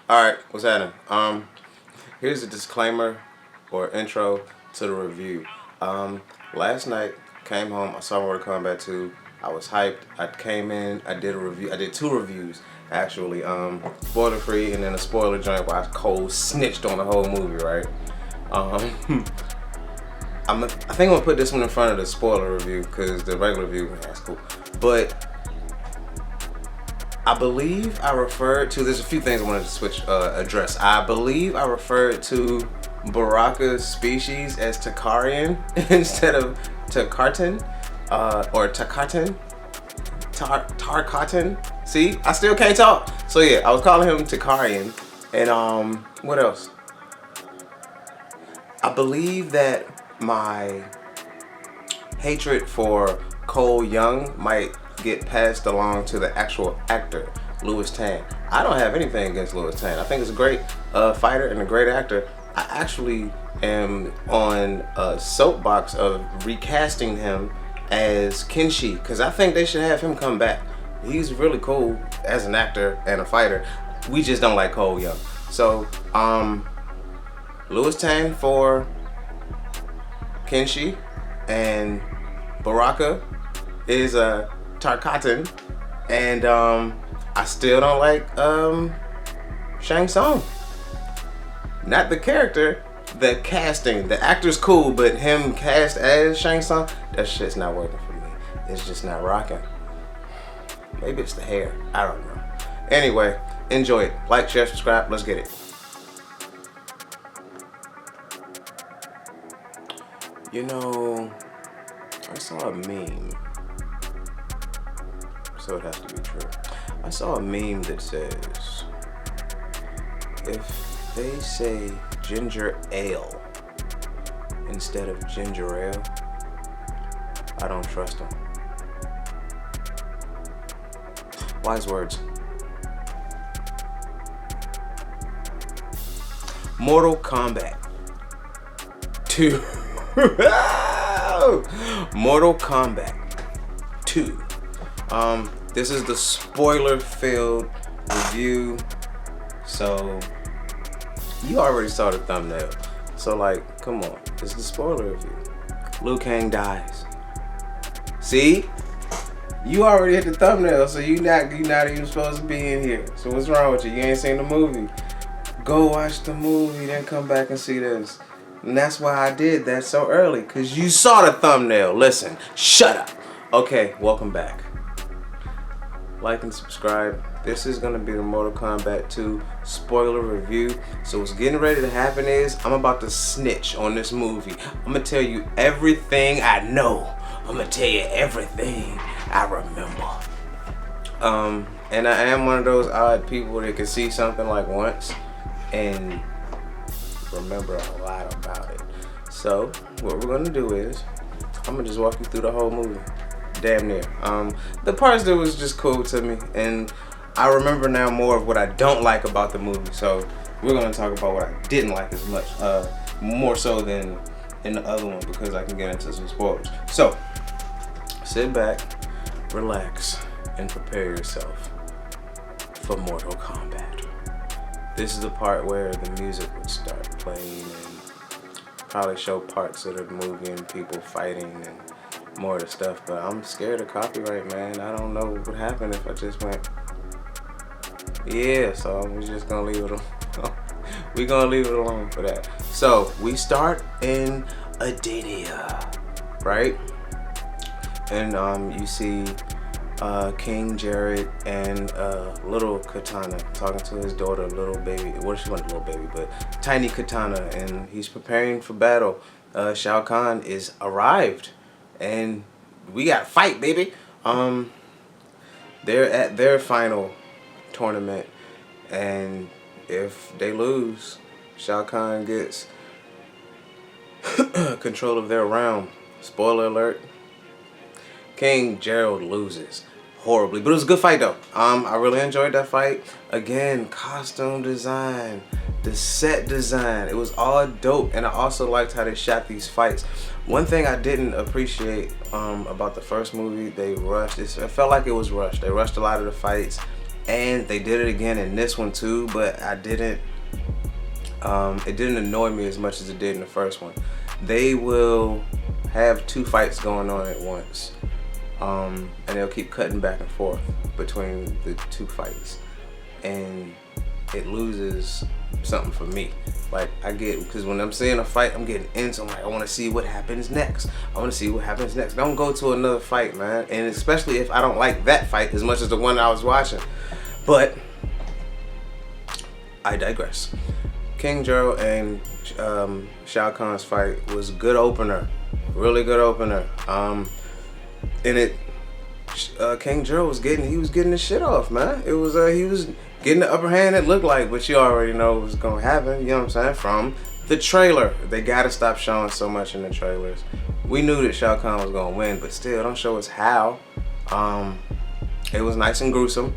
Alright, what's happening? Here's a disclaimer or intro to the review. Last night, came home, I saw Mortal Kombat 2. I was hyped. I came in, I did a review. I did 2 reviews, actually. Spoiler free and then a spoiler joint where I cold snitched on the whole movie, right? I think I'm gonna put this one in front of the spoiler review because the regular review, that's cool. But I believe I referred to, there's a few things I wanted to address. I believe I referred to Baraka's species as Takarian instead of Takartan, or Takartan, Tarkatan. See, I still can't talk. So yeah, I was calling him Takarian. And what else? I believe that my hatred for Cole Young might get passed along to the actual actor, Lewis Tan. I don't have anything against Lewis Tan. I think he's a great fighter and a great actor. I actually am on a soapbox of recasting him as Kenshi because I think they should have him come back. He's really cool as an actor and a fighter. We just don't like Cole Young. So, Lewis Tan for Kenshi, and Baraka is a Tarkatan, and I still don't like Shang Tsung. Not the character, the casting. The actor's cool, but him cast as Shang Tsung, that shit's not working for me. It's just not rocking. Maybe it's the hair. I don't know. Anyway, enjoy it. Like, share, subscribe. Let's get it. You know, I saw a meme, so it has to be true. I saw a meme that says, if they say ginger ale instead of ginger ale, I don't trust them. Wise words. Mortal Kombat 2. Mortal Kombat 2. This is the spoiler-filled review, so you already saw the thumbnail. So like, come on, it's the spoiler review. Liu Kang dies. See? You already hit the thumbnail, so you're not even supposed to be in here. So what's wrong with you? You ain't seen the movie. Go watch the movie, then come back and see this. And that's why I did that so early, because you saw the thumbnail. Listen, shut up. Okay, welcome back. Like and subscribe. This is going to be the Mortal Kombat 2 spoiler review. So what's getting ready to happen is I'm about to snitch on this movie. I'm going to tell you everything I know. I'm going to tell you everything I remember. And I am one of those odd people that can see something like once and remember a lot about it. So what we're gonna do is I'm gonna just walk you through the whole movie, damn near. The parts that was just cool to me, and I remember now more of what I don't like about the movie. So we're gonna talk about what I didn't like as much, more so than in the other one, because I can get into some spoilers. So sit back, relax, and prepare yourself for Mortal Kombat. This is the part where the music would start playing and probably show parts of the movie and people fighting and more of the stuff. But I'm scared of copyright, man. I don't know what would happen if I just went, yeah, so we're just gonna leave it alone. We're gonna leave it alone for that. So we start in Adenia, right? And you see King Jared and little Katana talking to his daughter, little baby. Well, she wasn't a little baby, but tiny Katana, and he's preparing for battle. Shao Kahn is arrived, and we got to fight, baby. They're at their final tournament, and if they lose, Shao Kahn gets control of their realm. Spoiler alert. King Gerald loses horribly, but it was a good fight though. I really enjoyed that fight. Again, costume design, the set design, it was all dope, and I also liked how they shot these fights. One thing I didn't appreciate about the first movie, they rushed. It felt like it was rushed. They rushed a lot of the fights, and they did it again in this one too, but I didn't. It didn't annoy me as much as it did in the first one. They will have 2 fights going on at once, and they'll keep cutting back and forth between the 2 fights, and it loses something for me. Like, I get, because when I'm seeing a fight, I'm getting into, I'm like, I want to see what happens next. I want to see what happens next. Don't go to another fight, man. And especially if I don't like that fight as much as the one I was watching. But I digress. King Gerald and Shao Kahn's fight was a good opener, really good opener. King Gerald was getting his shit off, man. It was he was getting the upper hand, it looked like, but you already know what was gonna happen. You know what I'm saying? From the trailer, they gotta stop showing so much in the trailers. We knew that Shao Kahn was gonna win, but still, don't show us how. It was nice and gruesome,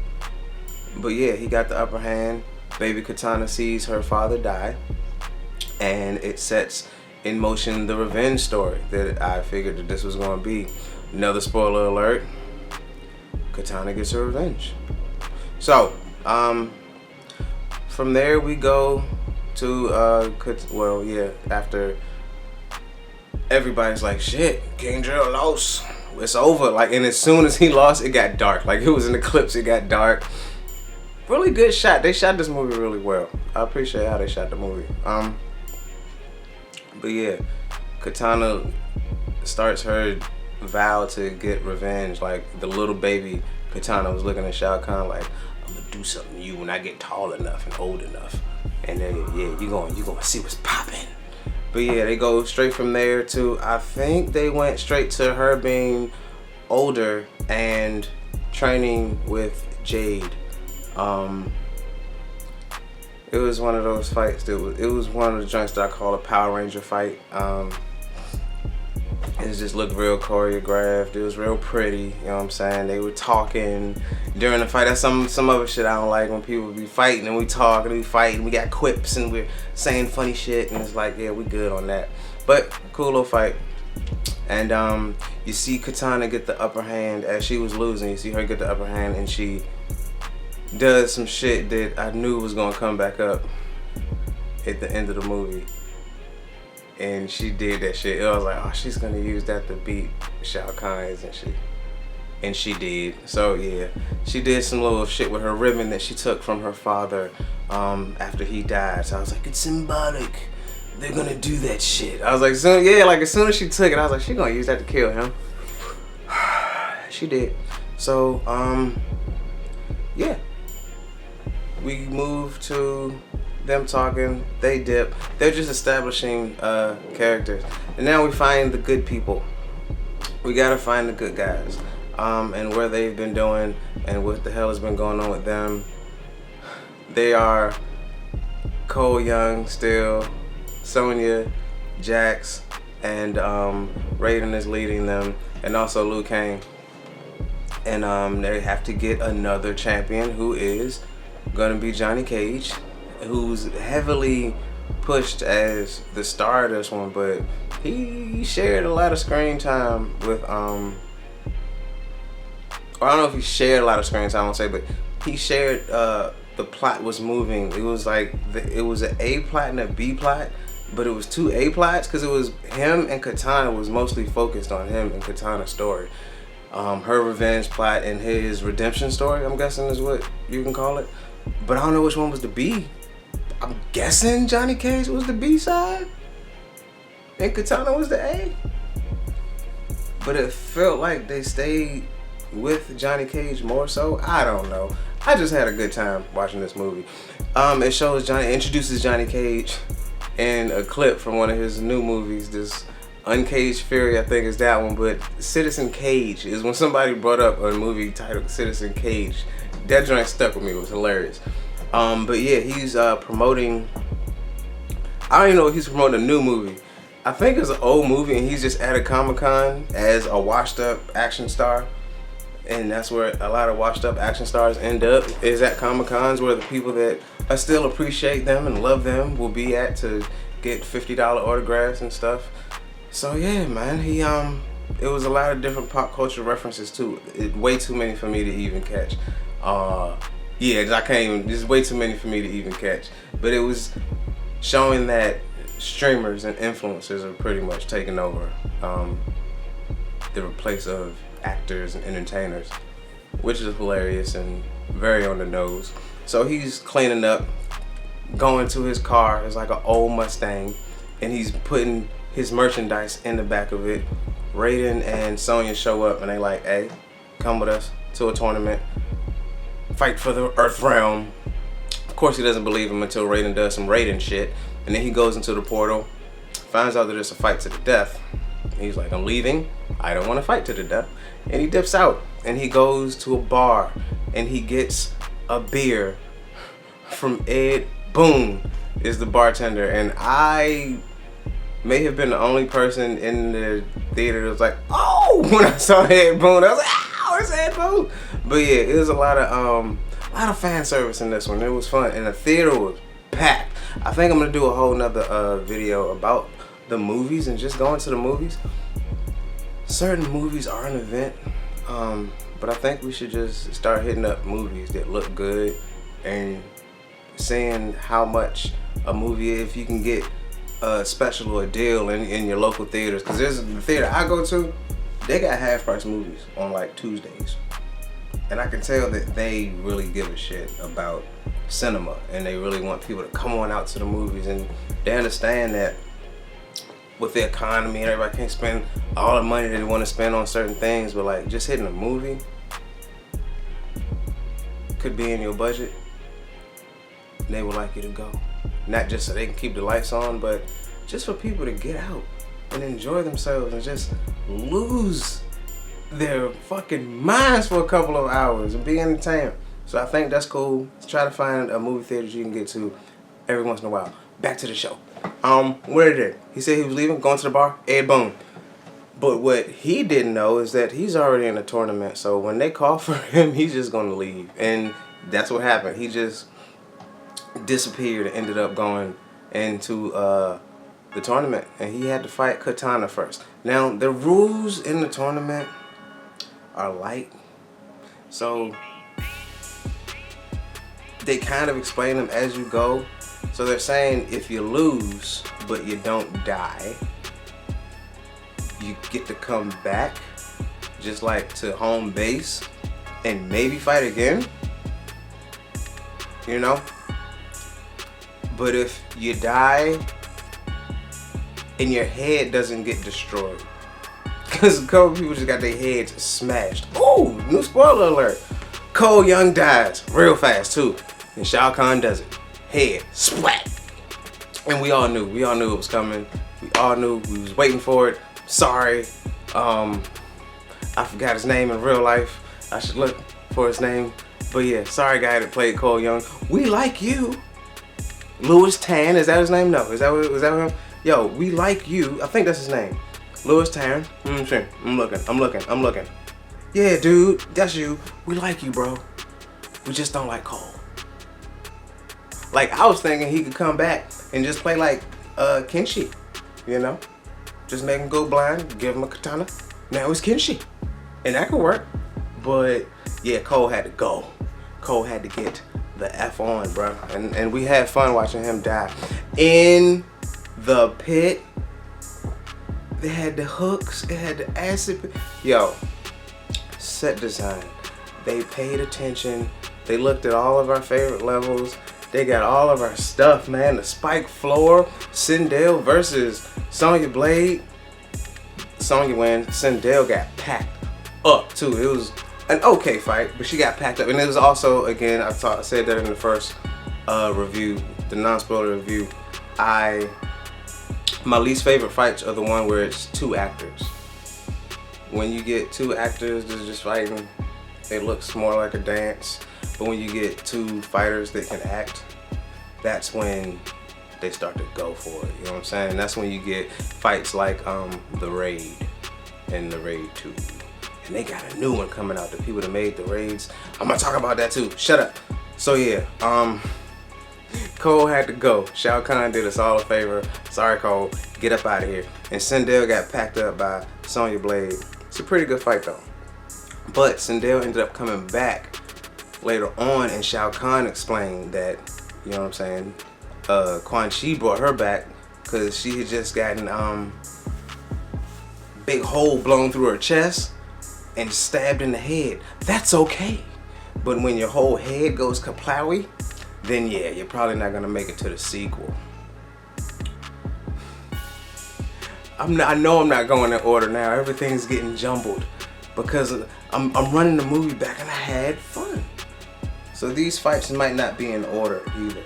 but yeah, he got the upper hand. Baby Katana sees her father die, and it sets in motion the revenge story that I figured that this was going to be. Another spoiler alert: Katana gets her revenge. So, from there we go to after everybody's like, shit, King Gerald lost, it's over. Like, and as soon as he lost, it got dark. Like, it was in the clips, it got dark. Really good shot. They shot this movie really well. I appreciate how they shot the movie. But yeah, Katana starts her vow to get revenge. Like, the little baby Katana was looking at Shao Kahn like, I'm gonna do something to you when I get tall enough and old enough. And then yeah, you gonna see what's popping. But yeah, they go straight from there to, I think they went straight to her being older and training with Jade. It was one of those fights that it was one of the joints that I call a Power Ranger fight. It just looked real choreographed. It was real pretty, you know what I'm saying? They were talking during the fight. That's some other shit I don't like, when people be fighting and we talk and we fight and we got quips and we're saying funny shit, and it's like, yeah, we good on that. But cool little fight. And you see Katana get the upper hand as she was losing. You see her get the upper hand, and she does some shit that I knew was gonna come back up at the end of the movie, and she did that shit. I was like, oh, she's gonna use that to beat Shao Kahn, isn't she? And she did. So yeah, she did some little shit with her ribbon that she took from her father after he died. So I was like, it's symbolic. They're gonna do that shit. I was like, as soon as she took it, I was like, she's gonna use that to kill him. She did. So yeah. We move to them talking, they dip. They're just establishing characters. And now we find the good people. We gotta find the good guys. And where they've been doing and what the hell has been going on with them. They are Cole Young still, Sonya, Jax, and Raiden is leading them, and also Liu Kang. And they have to get another champion, who is gonna be Johnny Cage, who's heavily pushed as the star of this one, but he shared a lot of screen time with or I don't know if he shared a lot of screen time, I won't say, but he shared the plot was moving. It was like it was an A plot and a B plot, but it was 2 A plots because it was him and Katana was mostly focused on him and Katana's story. Her revenge plot and his redemption story, I'm guessing is what you can call it. But I don't know which one was the B. I'm guessing Johnny Cage was the B side and Katana was the A. But it felt like they stayed with Johnny Cage more so. I don't know. I just had a good time watching this movie. It shows introduces Johnny Cage in a clip from one of his new movies, this Uncaged Fury, I think is that one, but Citizen Cage is when somebody brought up a movie titled Citizen Cage. That joint stuck with me, it was hilarious. But yeah, he's promoting, I don't even know if he's promoting a new movie. I think it's an old movie and he's just at a Comic-Con as a washed up action star. And that's where a lot of washed up action stars end up, is at Comic-Cons, where the people that still appreciate them and love them will be at to get $50 autographs and stuff. So yeah, man, it was a lot of different pop culture references too. Way too many for me to even catch. Yeah, I can't even, there's way too many for me to even catch. But it was showing that streamers and influencers are pretty much taking over the place of actors and entertainers, which is hilarious and very on the nose. So he's cleaning up, going to his car. It's like an old Mustang, and he's putting his merchandise in the back of it. Raiden and Sonya show up, and they like, hey, come with us to a tournament, fight for the Earth Realm. Of course, he doesn't believe him until Raiden does some Raiden shit, and then he goes into the portal, finds out that it's a fight to the death. He's like, I'm leaving. I don't want to fight to the death. And he dips out, and he goes to a bar, and he gets a beer from Ed Boon, is the bartender. And I may have been the only person in the theater that was like, oh, when I saw Ed Boon, I was like, oh, it's Ed Boon. But yeah, it was a lot of fan service in this one. It was fun, and the theater was packed. I think I'm gonna do a whole nother video about the movies and just going to the movies. Certain movies are an event, but I think we should just start hitting up movies that look good and seeing how much a movie, if you can get a special or a deal in your local theaters. Because there's the theater I go to, they got half-price movies on like Tuesdays. And I can tell that they really give a shit about cinema, and they really want people to come on out to the movies, and they understand that with the economy and everybody can't spend all the money they want to spend on certain things, but like just hitting a movie could be in your budget. They would like you to go. Not just so they can keep the lights on, but just for people to get out and enjoy themselves and just lose their fucking minds for a couple of hours and be entertained. So I think that's cool. Try to find a movie theater you can get to every once in a while. Back to the show. What did it? He said he was leaving, going to the bar, Ed Boon. But what he didn't know is that he's already in a tournament. So when they call for him, he's just gonna leave. And that's what happened. He just disappeared and ended up going into the tournament, and he had to fight Katana first. Now the rules in the tournament are light, so they kind of explain them as you go. So they're saying if you lose but you don't die, you get to come back just like to home base and maybe fight again, you know. But if you die and your head doesn't get destroyed, because a couple people just got their heads smashed. Ooh, new spoiler alert. Cole Young dies real fast too, and Shao Kahn does it. Head splat. And we all knew it was coming. We all knew, we was waiting for it. Sorry, I forgot his name in real life. I should look for his name. But yeah, sorry guy that played Cole Young. We like you. Louis Tan, is that his name? No, was that him? Yo, we like you. I think that's his name. Louis Tan. I'm looking. Yeah, dude, that's you. We like you, bro. We just don't like Cole. Like, I was thinking he could come back and just play like Kenshi, you know? Just make him go blind, give him a katana. Now it's Kenshi. And that could work. But yeah, Cole had to go. Cole had to get the F on, bro. And we had fun watching him die. In the pit, they had the hooks, it had the acid. Yo, set design. They paid attention. They looked at all of our favorite levels. They got all of our stuff, man. The spike floor, Sindel versus Sonya Blade. Sonya wins. Sindel got packed up too. It was an okay fight, but she got packed up. And it was also, again, I said that in the first review, the non-spoiler review. My least favorite fights are the one where it's two actors. When you get two actors that's just fighting, it looks more like a dance. But when you get two fighters that can act, that's when they start to go for it. You know what I'm saying? That's when you get fights like The Raid and The Raid 2. And they got a new one coming out. The people that made the raids, I'm gonna talk about that too. Shut up. So yeah, Cole had to go. Shao Kahn did us all a favor. Sorry, Cole, get up out of here. And Sindel got packed up by Sonya Blade. It's a pretty good fight though. But Sindel ended up coming back later on, and Shao Kahn explained that, you know what I'm saying, Quan Chi brought her back because she had just gotten big hole blown through her chest and stabbed in the head. That's okay. But when your whole head goes kaplowy, then yeah, you're probably not gonna make it to the sequel. I know I'm not going in order now. Everything's getting jumbled because I'm running the movie back and I had fun. So these fights might not be in order either.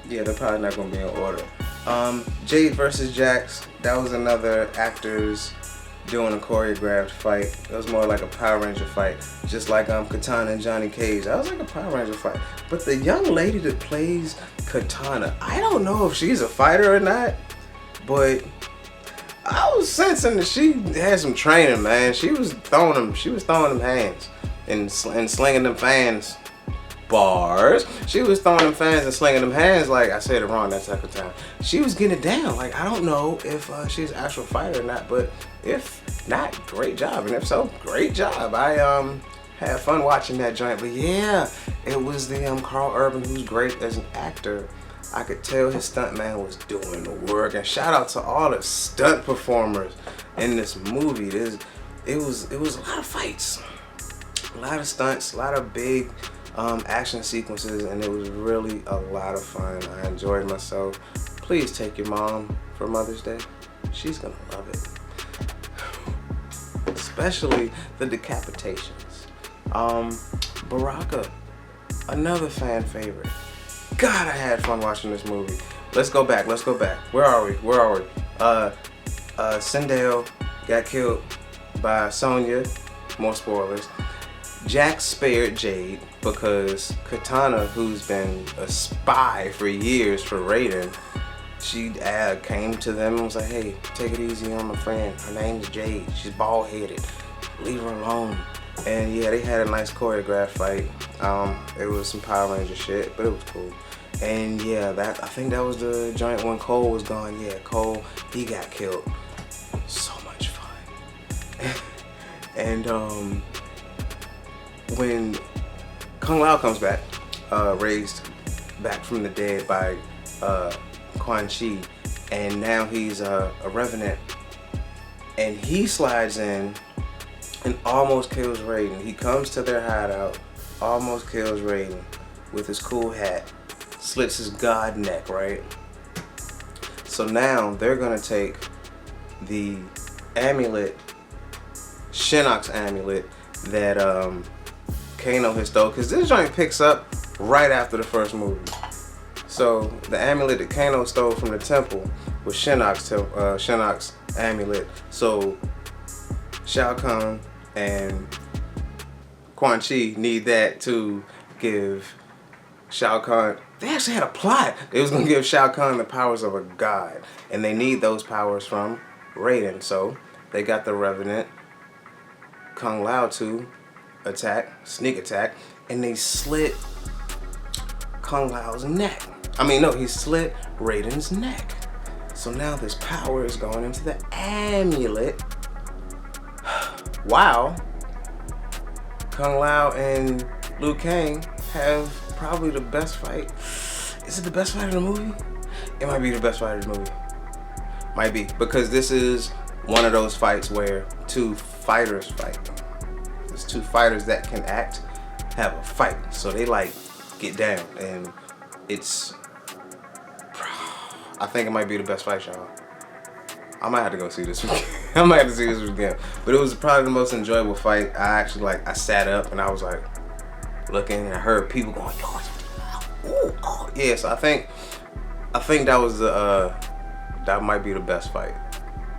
Yeah, they're probably not gonna be in order. Jade versus Jax, that was another actors doing a choreographed fight. It was more like a Power Ranger fight, just like Katana and Johnny Cage. That was like a Power Ranger fight. But the young lady that plays Katana, I don't know if she's a fighter or not, but I was sensing that she had some training, man. She was throwing them hands and slinging them fans. Bars. She was throwing them fans and slinging them hands. Like, I said it wrong that second time. She was getting it down. Like, I don't know if she's an actual fighter or not, but if not, great job. And if so, great job. I had fun watching that joint. But yeah, it was the Carl Urban, who's great as an actor. I could tell his stuntman was doing the work. And shout out to all the stunt performers in this movie. It was a lot of fights, a lot of stunts, a lot of big action sequences, and it was really a lot of fun. I enjoyed myself. Please take your mom for Mother's Day. She's gonna love it. Especially the decapitations. Baraka, another fan favorite. God, I had fun watching this movie. Let's go back. Where are we? Sindel got killed by Sonya. More spoilers. Jax spared Jade because Katana, who's been a spy for years for Raiden, she came to them and was like, hey, take it easy on my friend. Her name's Jade. She's bald-headed. Leave her alone. And yeah, they had a nice choreographed fight. It was some Power Ranger shit, but it was cool. And yeah, I think that was the joint when Cole was gone. Yeah, Cole, he got killed. So much fun. And when Kung Lao comes back, raised back from the dead by Quan Chi, and now he's a revenant, and he slides in and almost kills Raiden. He comes to their hideout, almost kills Raiden with his cool hat, slits his god neck, right? So now they're gonna take the amulet, Shinnok's amulet, that Kano has stole, because this joint picks up right after the first movie. So the amulet that Kano stole from the temple was Shinnok's amulet. So Shao Kahn and Quan Chi need that to give Shao Kahn. They actually had a plot. They was gonna give Shao Kahn the powers of a god, and they need those powers from Raiden. So they got the Revenant, Kung Lao to sneak attack, and they slit Kung Lao's neck. He slit Raiden's neck. So now this power is going into the amulet. Wow. Kung Lao and Liu Kang have probably the best fight. Is it the best fight in the movie? It might be the best fight in the movie. Might be, because this is one of those fights where two fighters fight. There's two fighters that can act, have a fight. So they like get down, and I think it might be the best fight, y'all. I might have to go see this one. I might have to see this one again. But it was probably the most enjoyable fight. I sat up and I was like looking, and I heard people going, yo, ooh, oh. Yeah, so I think that was that might be the best fight.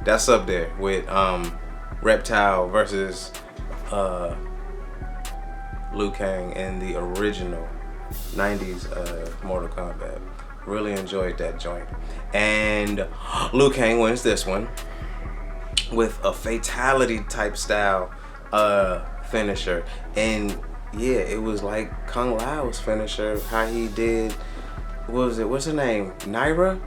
That's up there with Reptile versus Liu Kang in the original 90s Mortal Kombat. Really enjoyed that joint. And Liu Kang wins this one with a fatality type style finisher. And yeah, it was like Kung Lao's finisher, how he did, what's her name? Naira?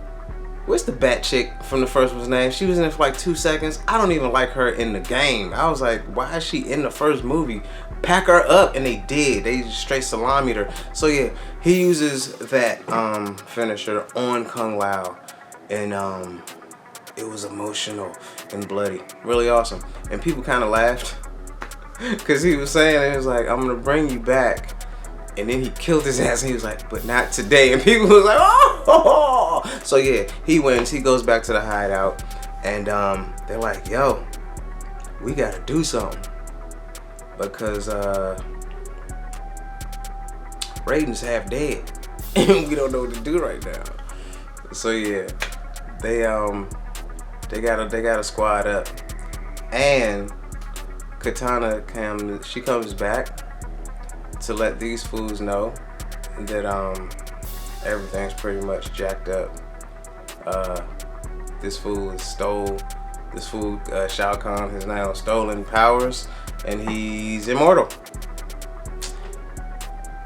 what's the bat chick from the first one's name? She was in it for like 2 seconds. I don't even like her in the game. I was like, why is she in the first movie? Pack her up, and they did. They just straight salami'd her. So yeah, he uses that finisher on Kung Lao, and it was emotional and bloody, really awesome. And people kind of laughed because he was saying, it was like, I'm gonna bring you back. And then he killed his ass, and he was like, but not today. And people was like, oh! So yeah, he wins. He goes back to the hideout, and they're like, yo, we gotta do something, because Raiden's half dead, and we don't know what to do right now. So yeah, they gotta squad up, and Katana comes back to let these fools know that everything's pretty much jacked up. This fool Shao Kahn has now stolen powers, and he's immortal.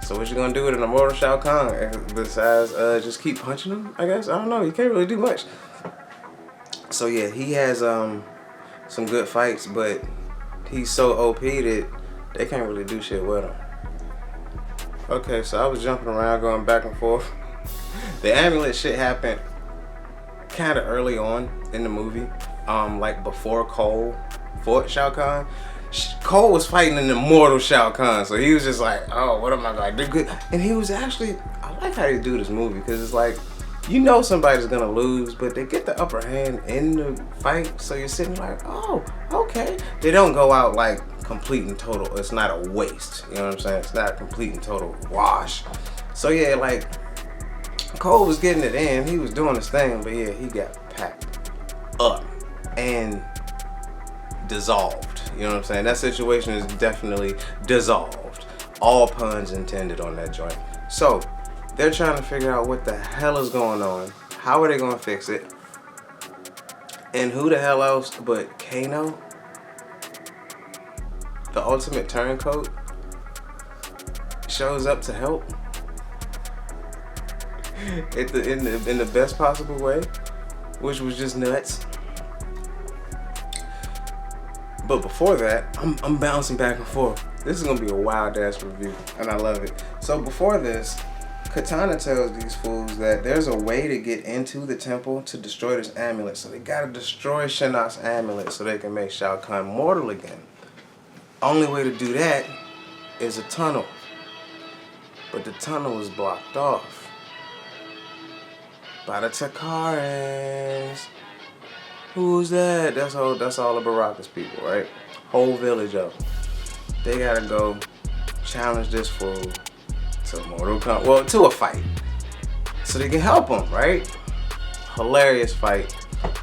So what you gonna do with an immortal Shao Kahn besides just keep punching him? I guess, I don't know, you can't really do much. So yeah, he has some good fights, but he's so OP that they can't really do shit with him. Okay, so I was jumping around, going back and forth. The amulet shit happened kind of early on in the movie, like before Cole fought Shao Kahn. Cole was fighting an immortal Shao Kahn, so he was just like, oh, what am I gonna do good? And he was actually, I like how they do this movie, because it's like, you know somebody's gonna lose, but they get the upper hand in the fight, so you're sitting like, oh, okay. They don't go out like complete and total, it's not a waste, you know what I'm saying? It's not a complete and total wash. So yeah, like, Cole was getting it in, he was doing his thing, but yeah, he got packed up and dissolved, you know what I'm saying? That situation is definitely dissolved. All puns intended on that joint. So, they're trying to figure out what the hell is going on. How are they gonna fix it? And who the hell else but Kano, the ultimate turncoat, shows up to help in the best possible way, which was just nuts. But before that, I'm bouncing back and forth. This is gonna be a wild ass review, and I love it. So before this, Katana tells these fools that there's a way to get into the temple to destroy this amulet. So they gotta destroy Shinnok's amulet so they can make Shao Kahn mortal again. Only way to do that is a tunnel. But the tunnel is blocked off by the Takarans. Who's that? That's all of Baraka's people, right? Whole village of them. They gotta go challenge this fool to Mortal Kombat, well, to a fight, so they can help him, right? Hilarious fight,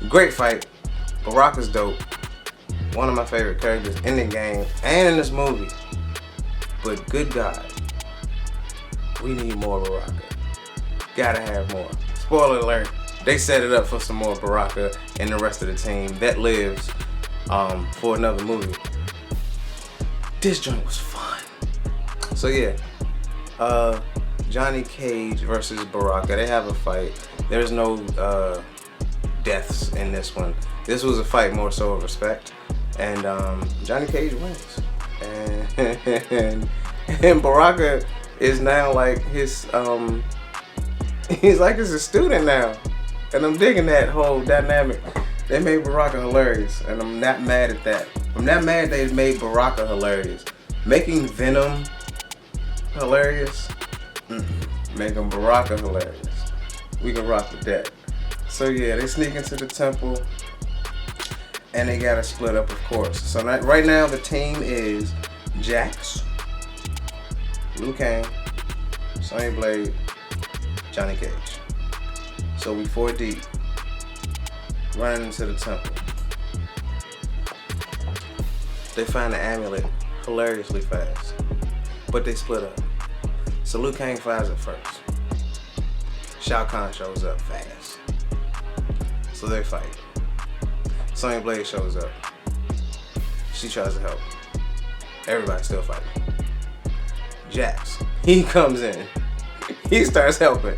great fight. Baraka's dope. One of my favorite characters in the game and in this movie. But good God, we need more Baraka. Gotta have more. Spoiler alert, they set it up for some more Baraka and the rest of the team that lives for another movie. This joint was fun. So yeah, Johnny Cage versus Baraka, they have a fight. There's no deaths in this one. This was a fight more so of respect, and Johnny Cage wins. And Baraka is now like his he's like his student now, and I'm digging that whole dynamic. They made Baraka hilarious, and I'm not mad at that. I'm not mad they made Baraka hilarious. Making Venom hilarious, making Baraka hilarious. We can rock with that. So yeah, they sneak into the temple, and they gotta split up, of course. So right now the team is Jax, Liu Kang, Sonya Blade, Johnny Cage. So we 4 deep, running into the temple. They find the amulet hilariously fast, but they split up. So Liu Kang finds it first. Shao Kahn shows up fast, so they fight. Sonya Blade shows up. She tries to help. Everybody's still fighting. Jax, he comes in. He starts helping.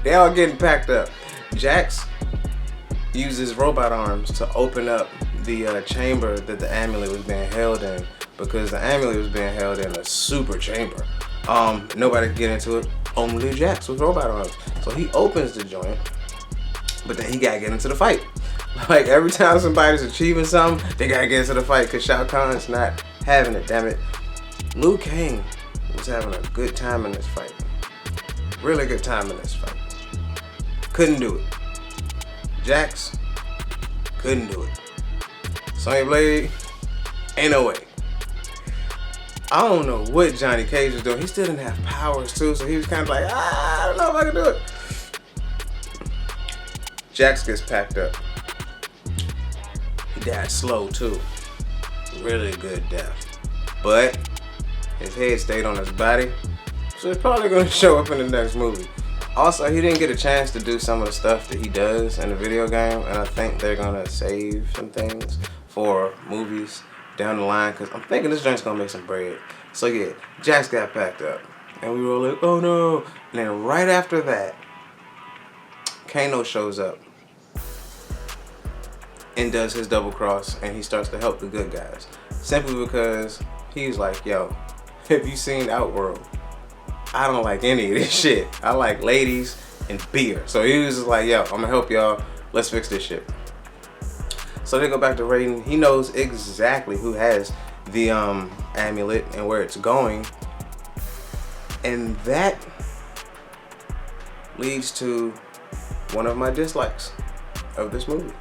They all getting packed up. Jax used his robot arms to open up the chamber that the amulet was being held in, because the amulet was being held in a super chamber. Nobody could get into it, only Jax with robot arms. So he opens the joint, but then he gotta get into the fight. Like every time somebody's achieving something, they gotta get into the fight because Shao Kahn's not having it, damn it. Liu Kang was having a good time in this fight. Really good time in this fight. Couldn't do it. Jax couldn't do it. Sonya Blade, ain't no way. I don't know what Johnny Cage was doing. He still didn't have powers too, so he was kind of like, I don't know if I can do it. Jax gets packed up. He died slow too. Really good death. But his head stayed on his body, so it's probably gonna show up in the next movie. Also, he didn't get a chance to do some of the stuff that he does in the video game, and I think they're gonna save some things for movies down the line, because I'm thinking this joint's gonna make some bread. So yeah, Jax got packed up, and we were like, oh no. And then right after that, Kano shows up and does his double cross, and he starts to help the good guys. Simply because he's like, yo, have you seen Outworld? I don't like any of this shit. I like ladies and beer. So he was just like, yo, I'm gonna help y'all. Let's fix this shit. So they go back to Raiden. He knows exactly who has the amulet and where it's going. And that leads to one of my dislikes of this movie.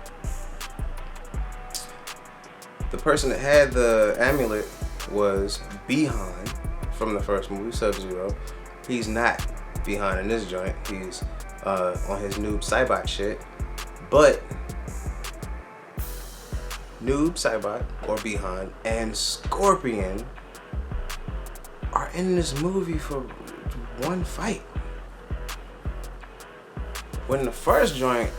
The person that had the amulet was Bihan from the first movie, Sub-Zero. He's not Bihan in this joint. He's on his Noob Saibot shit. But Noob Saibot, or Bihan, and Scorpion are in this movie for one fight. When the first joint,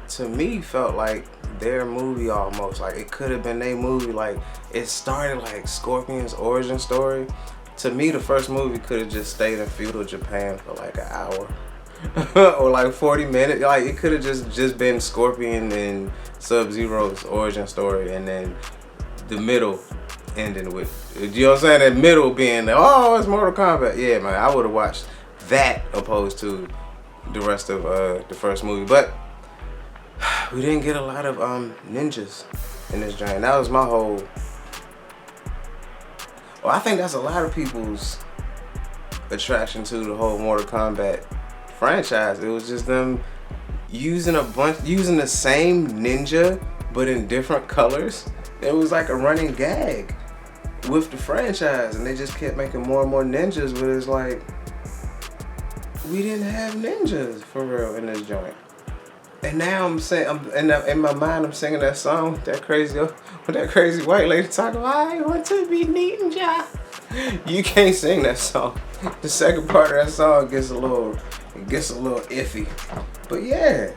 to me, felt like their movie almost. Like it could have been their movie. Like it started like Scorpion's origin story. To me, the first movie could have just stayed in feudal Japan for like an hour. Or like 40 minutes. Like it could have just been Scorpion and Sub-Zero's origin story, and then the middle ending with, you know what I'm saying, that middle being, oh, it's Mortal Kombat. Yeah, man, I would have watched that opposed to the rest of the first movie. But we didn't get a lot of ninjas in this joint. That was my whole, well, I think that's a lot of people's attraction to the whole Mortal Kombat franchise. It was just them using the same ninja but in different colors. It was like a running gag with the franchise, and they just kept making more and more ninjas, but it's like, we didn't have ninjas for real in this joint. And now I'm saying, in my mind, I'm singing that song with that crazy white lady talking about, I want to be ninja. You can't sing that song. The second part of that song gets a little iffy. But yeah,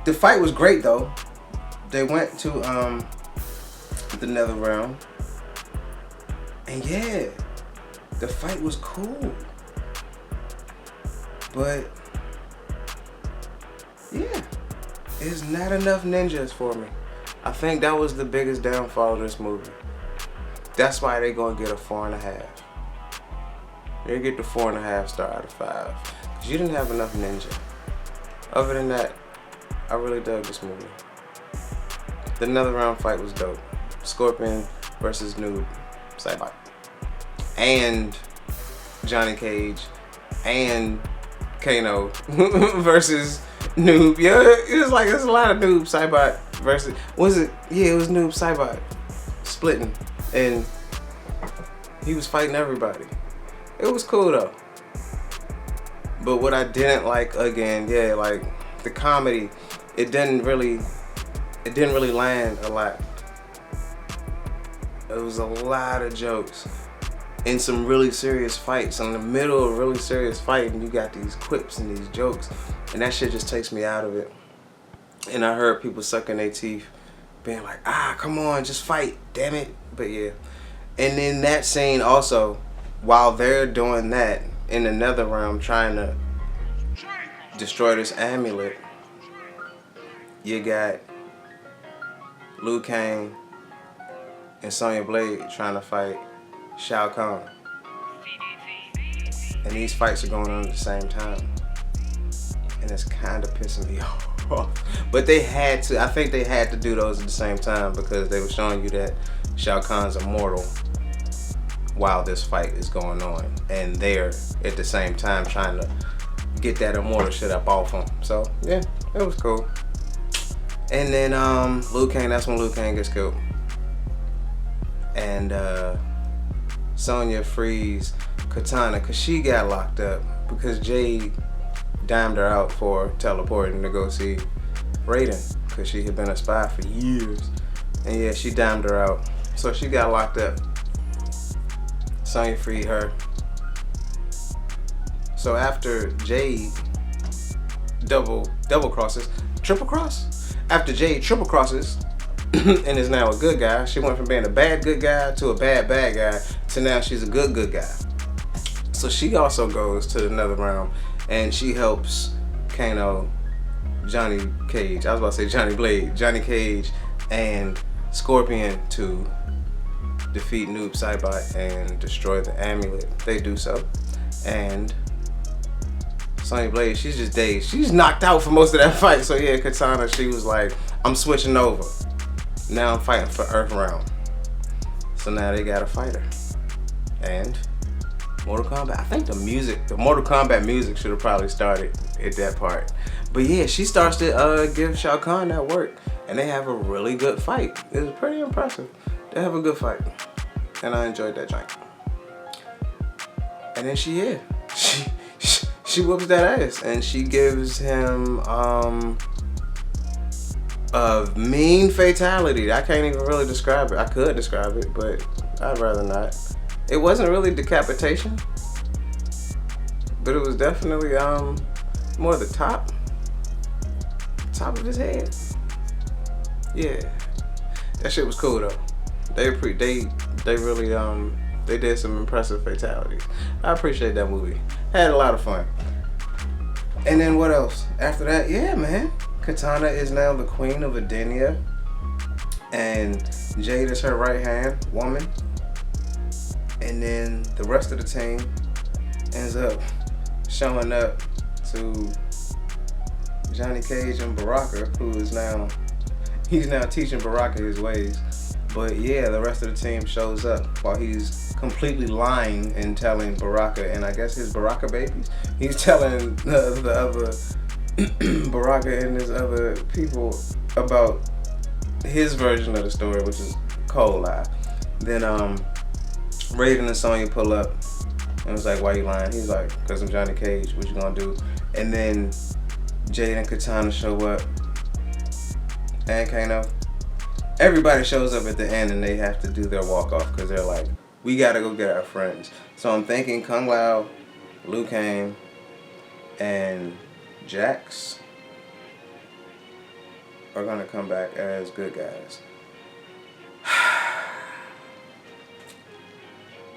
the fight was great though. They went to the Nether Realm, and yeah, the fight was cool. But yeah, it's not enough ninjas for me. I think that was the biggest downfall of this movie. That's why they gonna get a 4.5. They get the 4.5 star out of 5. Cause you didn't have enough ninja. Other than that, I really dug this movie. The Nether Realm fight was dope. Scorpion versus Noob Saibot. And Johnny Cage and Kano versus Noob. Yeah, it was like, there's a lot of Noob Saibot versus, it was Noob Saibot splitting, and he was fighting everybody. It was cool though. But what I didn't like, again, yeah, like the comedy, it didn't really land a lot. It was a lot of jokes in some really serious fights. In the middle of a really serious fight, and you got these quips and these jokes, and that shit just takes me out of it. And I heard people sucking their teeth, being like, come on, just fight, damn it. But yeah. And in that scene also, while they're doing that in the Nether Realm, trying to destroy this amulet, you got Liu Kang and Sonya Blade trying to fight Shao Kahn. And these fights are going on at the same time. And it's kind of pissing me off. But they had to, I think they had to do those at the same time because they were showing you that Shao Kahn's immortal while this fight is going on. And they're at the same time trying to get that immortal shit up off him. So yeah, it was cool. And then Liu Kang, that's when Liu Kang gets killed. And Sonya frees Katana because she got locked up because Jade dimed her out for teleporting to go see Raiden because she had been a spy for years. And yeah, she dimed her out. So she got locked up. Sonya freed her. So after Jade double crosses, triple cross? After Jade triple crosses and is now a good guy, she went from being a bad good guy to a bad guy to now she's a good guy. So she also goes to another realm and she helps Kano, Johnny Cage, I was about to say Johnny Blade, Johnny Cage and Scorpion to defeat Noob Saibot and destroy the amulet. They do so. And Sonya Blade, she's just dazed. She's knocked out for most of that fight. So yeah, Katana, she was like, I'm switching over. Now I'm fighting for Earth Realm. So now they got a fighter. And Mortal Kombat, I think the Mortal Kombat music should have probably started at that part. But yeah, she starts to give Shao Kahn that work. And they have a really good fight. It was pretty impressive. They have a good fight. And I enjoyed that joint. And then she whoops that ass. And she gives him a mean fatality. I can't even really describe it. I could describe it, but I'd rather not. It wasn't really decapitation, but it was definitely more the top of his head. Yeah, that shit was cool though. They really they did some impressive fatalities. I appreciate that movie. Had a lot of fun. And then what else? After that, yeah, man. Katana is now the queen of Edenia, and Jade is her right hand woman. And then the rest of the team ends up showing up to Johnny Cage and Baraka, who is he's now teaching Baraka his ways. But yeah, the rest of the team shows up while he's completely lying and telling Baraka, and I guess his Baraka babies, he's telling the other Baraka and his other people about his version of the story, which is cold lie. Then Raiden and Sonya pull up and was like, why you lying? He's like, because I'm Johnny Cage, what you gonna do? And then Jade and Katana show up and Kano. Everybody shows up at the end and they have to do their walk off because they're like, we gotta go get our friends. So I'm thinking Kung Lao, Liu Kang, and Jax are gonna come back as good guys.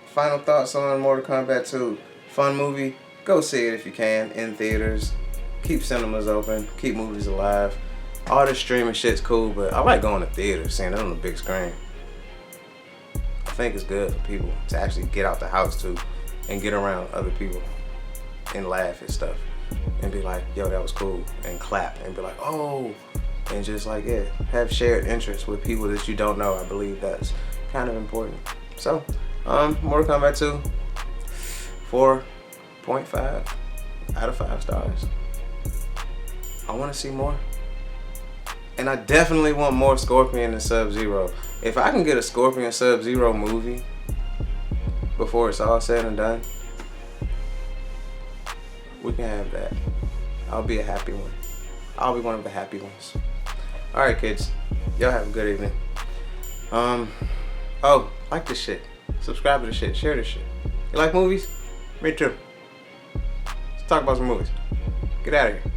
Final thoughts on Mortal Kombat 2. Fun movie. Go see it if you can in theaters. Keep cinemas open. Keep movies alive. All this streaming shit's cool, but I like going to theaters, seeing it on the big screen. I think it's good for people to actually get out the house too and get around other people and laugh at stuff and be like, yo, that was cool, and clap and be like, oh, and just like, yeah, have shared interests with people that you don't know. I believe that's kind of important. So, Mortal Kombat 2, 4.5 out of 5 stars. I want to see more. And I definitely want more Scorpion and Sub-Zero. If I can get a Scorpion Sub-Zero movie before it's all said and done, we can have that. I'll be a happy one. I'll be one of the happy ones. Alright kids, y'all have a good evening. Oh, like this shit. Subscribe to the shit. Share this shit. You like movies? Me too. Let's talk about some movies. Get out of here.